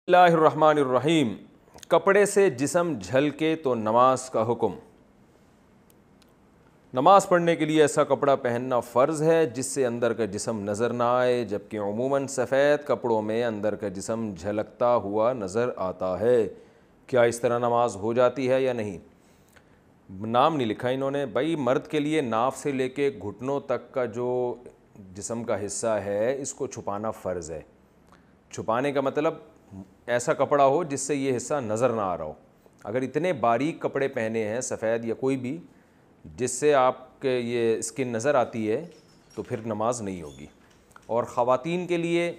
اللہ الرحمن الرحیم۔ کپڑے سے جسم جھلکے تو نماز کا حکم۔ نماز پڑھنے کے لیے ایسا کپڑا پہننا فرض ہے جس سے اندر کا جسم نظر نہ آئے، جبکہ عموماً سفید کپڑوں میں اندر کا جسم جھلکتا ہوا نظر آتا ہے۔ کیا اس طرح نماز ہو جاتی ہے یا نہیں؟ نام نہیں لکھا انہوں نے۔ بھائی مرد کے لیے ناف سے لے کے گھٹنوں تک کا جو جسم کا حصہ ہے اس کو چھپانا فرض ہے۔ چھپانے کا مطلب ایسا کپڑا ہو جس سے یہ حصہ نظر نہ آ رہا ہو۔ اگر اتنے باریک کپڑے پہنے ہیں سفید یا کوئی بھی جس سے آپ کے یہ اسکن نظر آتی ہے تو پھر نماز نہیں ہوگی۔ اور خواتین کے لیے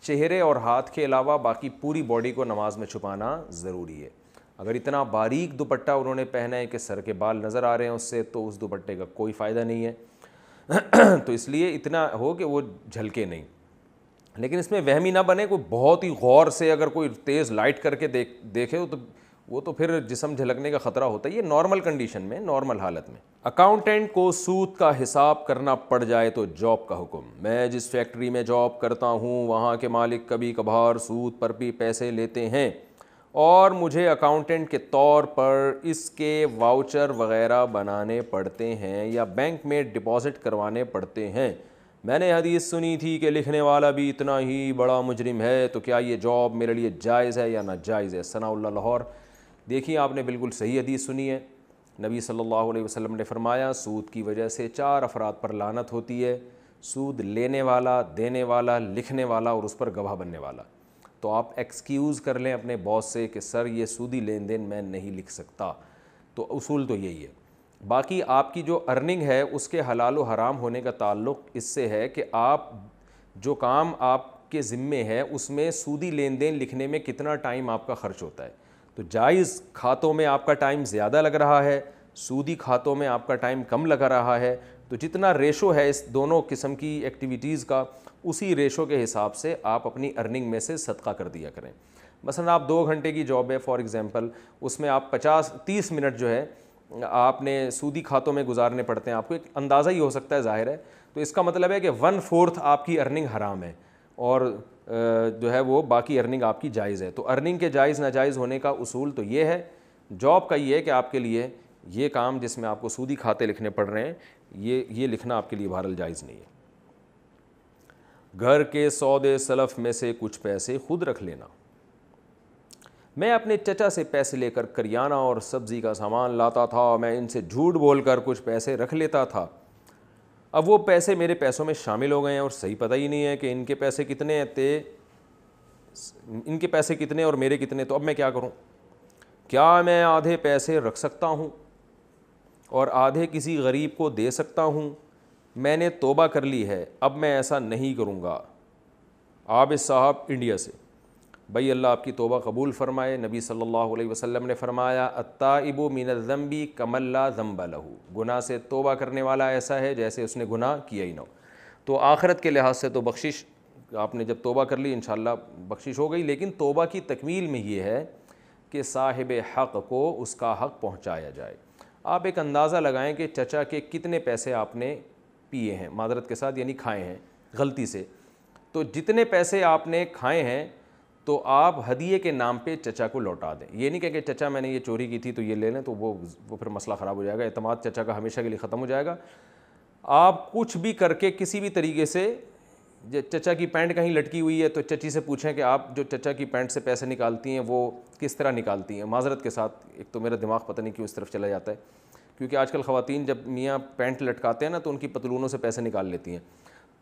چہرے اور ہاتھ کے علاوہ باقی پوری باڈی کو نماز میں چھپانا ضروری ہے۔ اگر اتنا باریک دوپٹہ انہوں نے پہنا ہے کہ سر کے بال نظر آ رہے ہیں اس سے، تو اس دوپٹے کا کوئی فائدہ نہیں ہے۔ تو اس لیے اتنا ہو کہ وہ جھلکے نہیں۔ لیکن اس میں وہمی نہ بنے، کوئی بہت ہی غور سے اگر کوئی تیز لائٹ کر کے دیکھے تو وہ تو پھر جسم جھلکنے کا خطرہ ہوتا ہے۔ یہ نارمل کنڈیشن میں، نارمل حالت میں۔ اکاؤنٹنٹ کو سود کا حساب کرنا پڑ جائے تو جاب کا حکم۔ میں جس فیکٹری میں جاب کرتا ہوں وہاں کے مالک کبھی کبھار سود پر بھی پیسے لیتے ہیں اور مجھے اکاؤنٹنٹ کے طور پر اس کے واؤچر وغیرہ بنانے پڑتے ہیں یا بینک میں ڈپازٹ کروانے پڑتے ہیں۔ میں نے حدیث سنی تھی کہ لکھنے والا بھی اتنا ہی بڑا مجرم ہے، تو کیا یہ جاب میرے لیے جائز ہے یا ناجائز ہے؟ ثناء اللہ لاہور۔ دیکھیے آپ نے بالکل صحیح حدیث سنی ہے۔ نبی صلی اللہ علیہ وسلم نے فرمایا سود کی وجہ سے 4 افراد پر لعنت ہوتی ہے: سود لینے والا، دینے والا، لکھنے والا اور اس پر گواہ بننے والا۔ تو آپ ایکسکیوز کر لیں اپنے باس سے کہ سر یہ سودی لین دین میں نہیں لکھ سکتا۔ تو اصول تو یہی ہے۔ باقی آپ کی جو ارننگ ہے اس کے حلال و حرام ہونے کا تعلق اس سے ہے کہ آپ جو کام آپ کے ذمے ہے اس میں سودی لین دین لکھنے میں کتنا ٹائم آپ کا خرچ ہوتا ہے۔ تو جائز کھاتوں میں آپ کا ٹائم زیادہ لگ رہا ہے، سودی کھاتوں میں آپ کا ٹائم کم لگا رہا ہے، تو جتنا ریشو ہے اس دونوں قسم کی ایکٹیویٹیز کا اسی ریشو کے حساب سے آپ اپنی ارننگ میں سے صدقہ کر دیا کریں۔ مثلا آپ 2 گھنٹے کی جاب ہے فار ایگزامپل، اس میں آپ 30 منٹ جو ہے آپ نے سودی کھاتوں میں گزارنے پڑتے ہیں۔ آپ کو ایک اندازہ ہی ہو سکتا ہے، ظاہر ہے، تو اس کا مطلب ہے کہ 1/4 آپ کی ارننگ حرام ہے اور جو ہے وہ باقی ارننگ آپ کی جائز ہے۔ تو ارننگ کے جائز ناجائز ہونے کا اصول تو یہ ہے، جاب کا یہ ہے کہ آپ کے لیے یہ کام جس میں آپ کو سودی کھاتے لکھنے پڑ رہے ہیں یہ لکھنا آپ کے لیے بہرحال جائز نہیں ہے۔ گھر کے سودے سلف میں سے کچھ پیسے خود رکھ لینا۔ میں اپنے چچا سے پیسے لے کر کریانہ اور سبزی کا سامان لاتا تھا، میں ان سے جھوٹ بول کر کچھ پیسے رکھ لیتا تھا۔ اب وہ پیسے میرے پیسوں میں شامل ہو گئے ہیں اور صحیح پتہ ہی نہیں ہے کہ ان کے پیسے کتنے اور میرے کتنے، تو اب میں کیا کروں؟ کیا میں آدھے پیسے رکھ سکتا ہوں اور آدھے کسی غریب کو دے سکتا ہوں؟ میں نے توبہ کر لی ہے، اب میں ایسا نہیں کروں گا۔ عابد صاحب انڈیا سے۔ بھائی اللہ آپ کی توبہ قبول فرمائے۔ نبی صلی اللہ علیہ وسلم نے فرمایا التائب من الذنب کمن لا ذنب لہ، گناہ سے توبہ کرنے والا ایسا ہے جیسے اس نے گناہ کیا ہی نہ ہو۔ تو آخرت کے لحاظ سے تو بخشش، آپ نے جب توبہ کر لی انشاءاللہ بخشش ہو گئی، لیکن توبہ کی تکمیل میں یہ ہے کہ صاحب حق کو اس کا حق پہنچایا جائے۔ آپ ایک اندازہ لگائیں کہ چچا کے کتنے پیسے آپ نے پیے ہیں، معذرت کے ساتھ یعنی کھائے ہیں غلطی سے، تو جتنے پیسے آپ نے کھائے ہیں تو آپ ہدیے کے نام پہ چچا کو لوٹا دیں۔ یہ نہیں کہ چچا میں نے یہ چوری کی تھی تو یہ لے لیں، تو وہ پھر مسئلہ خراب ہو جائے گا، اعتماد چچا کا ہمیشہ کے لیے ختم ہو جائے گا۔ آپ کچھ بھی کر کے کسی بھی طریقے سے، چچا کی پینٹ کہیں لٹکی ہوئی ہے تو چچی سے پوچھیں کہ آپ جو چچا کی پینٹ سے پیسے نکالتی ہیں وہ کس طرح نکالتی ہیں۔ معذرت کے ساتھ ایک تو میرا دماغ پتہ نہیں کیوں اس طرف چلا جاتا ہے، کیونکہ آج کل خواتین جب میاں پینٹ لٹکاتے ہیں نا تو ان کی پتلونوں سے پیسے نکال لیتی ہیں،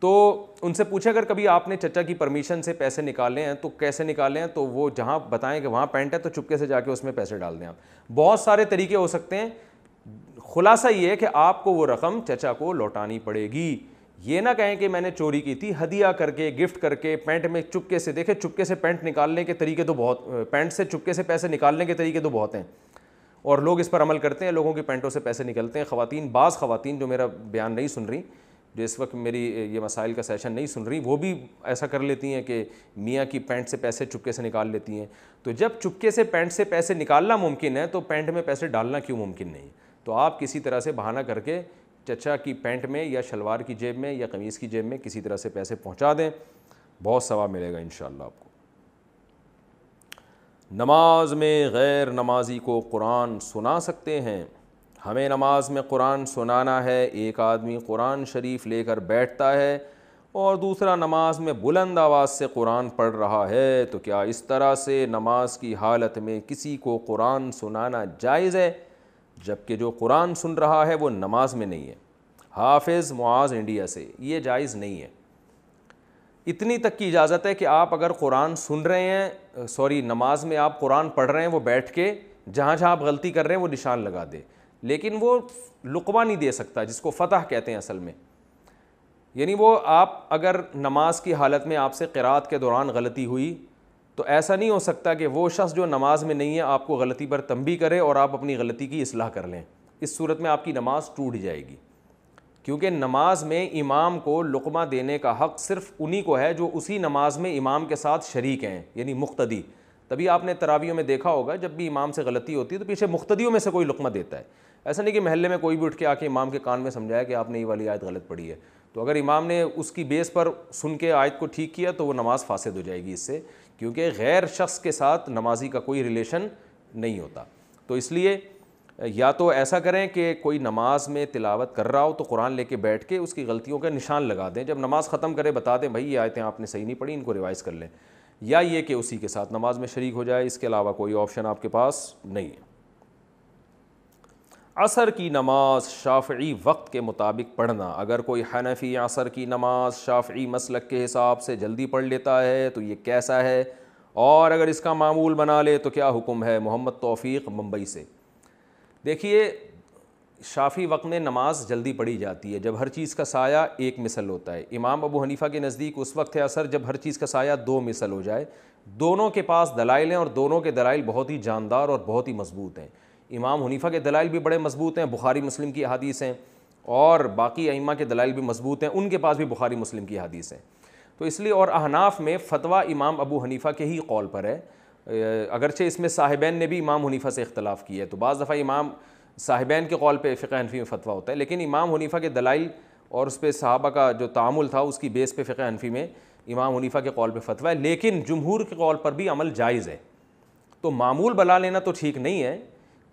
تو ان سے پوچھیں اگر کبھی آپ نے چچا کی پرمیشن سے پیسے نکالے ہیں تو کیسے نکالے ہیں، تو وہ جہاں بتائیں کہ وہاں پینٹ ہے تو چپکے سے جا کے اس میں پیسے ڈال دیں۔ آپ بہت سارے طریقے ہو سکتے ہیں، خلاصہ یہ ہے کہ آپ کو وہ رقم چچا کو لوٹانی پڑے گی۔ یہ نہ کہیں کہ میں نے چوری کی تھی، ہدیہ کر کے، گفٹ کر کے، پینٹ میں چپکے سے، دیکھیں چپکے سے پینٹ نکالنے کے طریقے تو بہت، پینٹ سے چپکے سے پیسے نکالنے کے طریقے تو بہت ہیں اور لوگ اس پر عمل کرتے ہیں، لوگوں کی پینٹوں سے پیسے نکلتے ہیں۔ خواتین، بعض خواتین جو میرا بیان نہیں سن رہی، جو اس وقت میری یہ مسائل کا سیشن نہیں سن رہی، وہ بھی ایسا کر لیتی ہیں کہ میاں کی پینٹ سے پیسے چپکے سے نکال لیتی ہیں۔ تو جب چپکے سے پینٹ سے پیسے نکالنا ممکن ہے تو پینٹ میں پیسے ڈالنا کیوں ممکن نہیں؟ تو آپ کسی طرح سے بہانہ کر کے چچا کی پینٹ میں یا شلوار کی جیب میں یا قمیص کی جیب میں کسی طرح سے پیسے پہنچا دیں، بہت ثواب ملے گا انشاءاللہ آپ کو۔ نماز میں غیر نمازی کو قرآن سنا سکتے ہیں؟ ہمیں نماز میں قرآن سنانا ہے، ایک آدمی قرآن شریف لے کر بیٹھتا ہے اور دوسرا نماز میں بلند آواز سے قرآن پڑھ رہا ہے، تو کیا اس طرح سے نماز کی حالت میں کسی کو قرآن سنانا جائز ہے، جبکہ جو قرآن سن رہا ہے وہ نماز میں نہیں ہے؟ حافظ معاذ انڈیا سے، یہ جائز نہیں ہے۔ اتنی تک کی اجازت ہے کہ آپ اگر قرآن سن رہے ہیں، نماز میں آپ قرآن پڑھ رہے ہیں، وہ بیٹھ کے جہاں جہاں آپ غلطی کر رہے ہیں وہ نشان لگا دے، لیکن وہ لقمہ نہیں دے سکتا، جس کو فتح کہتے ہیں اصل میں۔ یعنی وہ آپ اگر نماز کی حالت میں آپ سے قرات کے دوران غلطی ہوئی تو ایسا نہیں ہو سکتا کہ وہ شخص جو نماز میں نہیں ہے آپ کو غلطی پر تنبیہ کرے اور آپ اپنی غلطی کی اصلاح کر لیں۔ اس صورت میں آپ کی نماز ٹوٹ جائے گی، کیونکہ نماز میں امام کو لقمہ دینے کا حق صرف انہی کو ہے جو اسی نماز میں امام کے ساتھ شریک ہیں، یعنی مقتدی۔ تبھی آپ نے تراویحوں میں دیکھا ہوگا جب بھی امام سے غلطی ہوتی ہے تو پیچھے مقتدیوں میں سے کوئی لقمہ دیتا ہے۔ ایسا نہیں کہ محلے میں کوئی بھی اٹھ کے آ کے امام کے کان میں سمجھایا کہ آپ نے یہ والی آیت غلط پڑھی ہے، تو اگر امام نے اس کی بیس پر سن کے آیت کو ٹھیک کیا تو وہ نماز فاسد ہو جائے گی اس سے، کیونکہ غیر شخص کے ساتھ نمازی کا کوئی ریلیشن نہیں ہوتا۔ تو اس لیے یا تو ایسا کریں کہ کوئی نماز میں تلاوت کر رہا ہو تو قرآن لے کے بیٹھ کے اس کی غلطیوں کا نشان لگا دیں، جب نماز ختم کرے بتا دیں بھائی یہ آیتیں آپ نے صحیح نہیں پڑھی، ان کو ریوائز کر لیں، یا یہ کہ اسی کے ساتھ نماز میں شریک ہو جائے۔ اس کے علاوہ کوئی آپشن آپ کے پاس نہیں ہے۔ عصر کی نماز شافعی وقت کے مطابق پڑھنا، اگر کوئی حنفی عصر کی نماز شافعی مسلک کے حساب سے جلدی پڑھ لیتا ہے تو یہ کیسا ہے، اور اگر اس کا معمول بنا لے تو کیا حکم ہے؟ محمد توفیق ممبئی سے۔ دیکھیے، شافعی وقت میں نماز جلدی پڑھی جاتی ہے جب ہر چیز کا سایہ ایک مثل ہوتا ہے۔ امام ابو حنیفہ کے نزدیک اس وقت ہے عصر جب ہر چیز کا سایہ دو مثل ہو جائے۔ دونوں کے پاس دلائل ہیں اور دونوں کے دلائل بہت ہی جاندار اور بہت ہی مضبوط ہیں۔ امام حنیفہ کے دلائل بھی بڑے مضبوط ہیں، بخاری مسلم کی احادیث ہیں، اور باقی ائمہ کے دلائل بھی مضبوط ہیں، ان کے پاس بھی بخاری مسلم کی احادیث ہیں۔ تو اس لیے، اور احناف میں فتویٰ امام ابو حنیفہ کے ہی قول پر ہے، اگرچہ اس میں صاحبین نے بھی امام حنیفہ سے اختلاف کیا ہے، تو بعض دفعہ امام صاحبین کے قول پہ فقہ حنفی میں فتویٰ ہوتا ہے، لیکن امام حنیفہ کے دلائل اور اس پہ صحابہ کا جو تعامل تھا اس کی بیس پہ فقہ حنفی میں امام حنیفہ کے قول پہ فتویٰ ہے، لیکن جمہور کے قول پر بھی عمل جائز ہے۔ تو معمول بنا لینا تو ٹھیک نہیں ہے،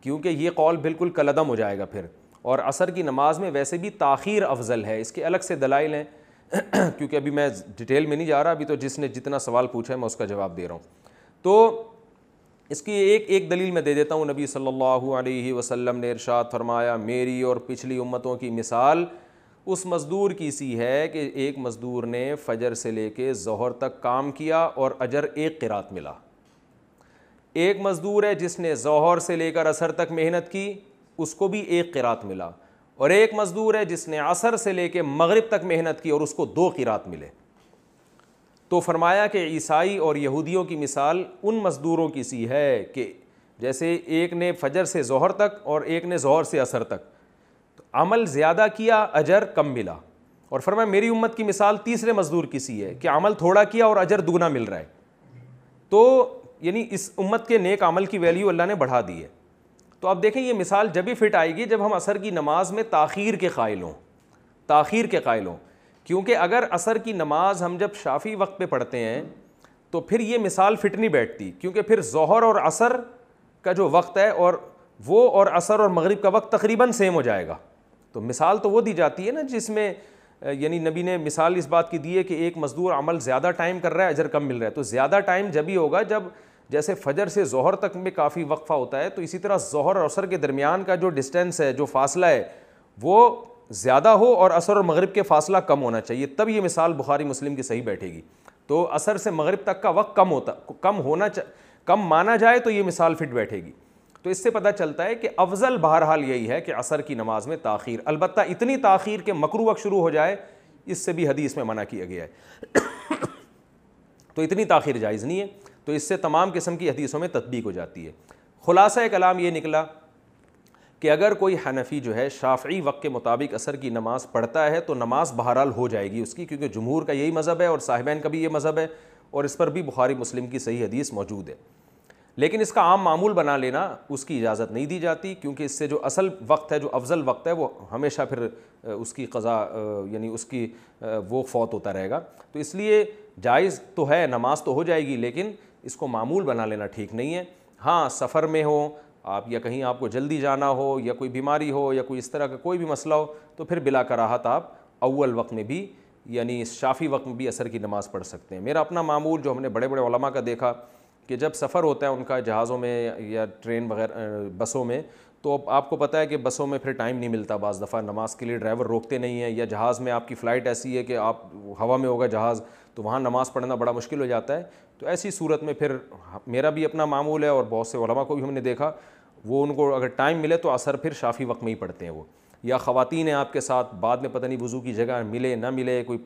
کیونکہ یہ قول بالکل کالعدم ہو جائے گا پھر، اور عصر کی نماز میں ویسے بھی تاخیر افضل ہے، اس کے الگ سے دلائل ہیں کیونکہ ابھی میں ڈیٹیل میں نہیں جا رہا، ابھی تو جس نے جتنا سوال پوچھا ہے میں اس کا جواب دے رہا ہوں۔ تو اس کی ایک دلیل میں دے دیتا ہوں۔ نبی صلی اللہ علیہ وسلم نے ارشاد فرمایا، میری اور پچھلی امتوں کی مثال اس مزدور کی سی ہے کہ ایک مزدور نے فجر سے لے کے ظہر تک کام کیا اور اجر ایک قرات ملا۔ ایک مزدور ہے جس نے ظہر سے لے کر عصر تک محنت کی، اس کو بھی ایک قرات ملا، اور ایک مزدور ہے جس نے عصر سے لے کے مغرب تک محنت کی اور اس کو 2 قرات ملے۔ تو فرمایا کہ عیسائی اور یہودیوں کی مثال ان مزدوروں کی سی ہے کہ جیسے ایک نے فجر سے ظہر تک اور ایک نے ظہر سے عصر تک، تو عمل زیادہ کیا اجر کم ملا، اور فرمایا میری امت کی مثال تیسرے مزدور کی سی ہے کہ عمل تھوڑا کیا اور اجر دگنا مل رہا ہے۔ تو یعنی اس امت کے نیک عمل کی ویلیو اللہ نے بڑھا دی ہے۔ تو اب دیکھیں یہ مثال جب ہی فٹ آئے گی جب ہم عصر کی نماز میں تاخیر کے قائل ہوں، کیونکہ اگر عصر کی نماز ہم جب شافعی وقت پہ پڑھتے ہیں تو پھر یہ مثال فٹ نہیں بیٹھتی، کیونکہ پھر ظہر اور عصر کا جو وقت ہے اور وہ اور عصر اور مغرب کا وقت تقریباً سیم ہو جائے گا۔ تو مثال تو وہ دی جاتی ہے نا جس میں یعنی نبی نے مثال اس بات کی دی ہے کہ ایک مزدور عمل زیادہ ٹائم کر رہا ہے اجر کم مل رہا ہے۔ تو زیادہ ٹائم جب ہی ہوگا جب جیسے فجر سے ظہر تک میں کافی وقفہ ہوتا ہے، تو اسی طرح ظہر اور عصر کے درمیان کا جو ڈسٹینس ہے، جو فاصلہ ہے، وہ زیادہ ہو اور عصر اور مغرب کے فاصلہ کم ہونا چاہیے، تب یہ مثال بخاری مسلم کی صحیح بیٹھے گی۔ تو عصر سے مغرب تک کا وقت کم مانا جائے تو یہ مثال فٹ بیٹھے گی۔ تو اس سے پتہ چلتا ہے کہ افضل بہرحال یہی ہے کہ عصر کی نماز میں تاخیر، البتہ اتنی تاخیر کہ مکروہ وقت شروع ہو جائے، اس سے بھی حدیث میں منع کیا گیا ہے تو اتنی تاخیر جائز نہیں ہے، تو اس سے تمام قسم کی حدیثوں میں تطبیق ہو جاتی ہے۔ خلاصہ کلام یہ نکلا کہ اگر کوئی حنفی جو ہے شافعی وقت کے مطابق عصر کی نماز پڑھتا ہے تو نماز بہرحال ہو جائے گی اس کی، کیونکہ جمہور کا یہی مذہب ہے اور صاحبین کا بھی یہ مذہب ہے، اور اس پر بھی بخاری مسلم کی صحیح حدیث موجود ہے۔ لیکن اس کا عام معمول بنا لینا اس کی اجازت نہیں دی جاتی، کیونکہ اس سے جو اصل وقت ہے، جو افضل وقت ہے، وہ ہمیشہ پھر اس کی قضا یعنی اس کی وہ فوت ہوتا رہے گا۔ تو اس لیے جائز تو ہے، نماز تو ہو جائے گی، لیکن اس کو معمول بنا لینا ٹھیک نہیں ہے۔ ہاں سفر میں ہو آپ یا کہیں آپ کو جلدی جانا ہو یا کوئی بیماری ہو یا کوئی اس طرح کا کوئی بھی مسئلہ ہو تو پھر بلا کراہت آپ اول وقت میں بھی یعنی شافی وقت میں بھی عصر کی نماز پڑھ سکتے ہیں۔ میرا اپنا معمول جو ہم نے بڑے بڑے علماء کا دیکھا کہ جب سفر ہوتا ہے ان کا جہازوں میں یا ٹرین وغیرہ بسوں میں، تو آپ کو پتہ ہے کہ بسوں میں پھر ٹائم نہیں ملتا، بعض دفعہ نماز کے لیے ڈرائیور روکتے نہیں ہیں، یا جہاز میں آپ کی فلائٹ ایسی ہے کہ آپ ہوا میں ہوگا جہاز تو وہاں نماز پڑھنا بڑا مشکل ہو جاتا ہے۔ تو ایسی صورت میں پھر میرا بھی اپنا معمول ہے اور بہت سے علماء کو بھی ہم نے دیکھا وہ ان کو اگر ٹائم ملے تو عصر پھر شافی وقت میں ہی پڑھتے ہیں وہ، یا خواتین ہیں آپ کے ساتھ بعد میں پتہ نہیں وضو کی جگہ ملے نہ ملے، کوئی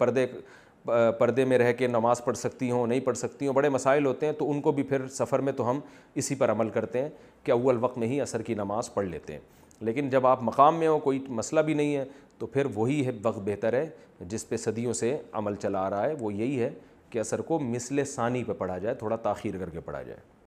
پردے میں رہ کے نماز پڑھ سکتی ہوں نہیں پڑھ سکتی ہوں، بڑے مسائل ہوتے ہیں، تو ان کو بھی پھر سفر میں تو ہم اسی پر عمل کرتے ہیں کہ اول وقت میں ہی عصر کی نماز پڑھ لیتے ہیں۔ لیکن جب آپ مقام میں ہو کوئی مسئلہ بھی نہیں ہے تو پھر وہی ہے وقت بہتر ہے جس پہ صدیوں سے عمل چلا آ رہا ہے، وہ یہی ہے کہ عصر کو مثل ثانی پہ پڑھا جائے، تھوڑا تاخیر کر کے پڑھا جائے۔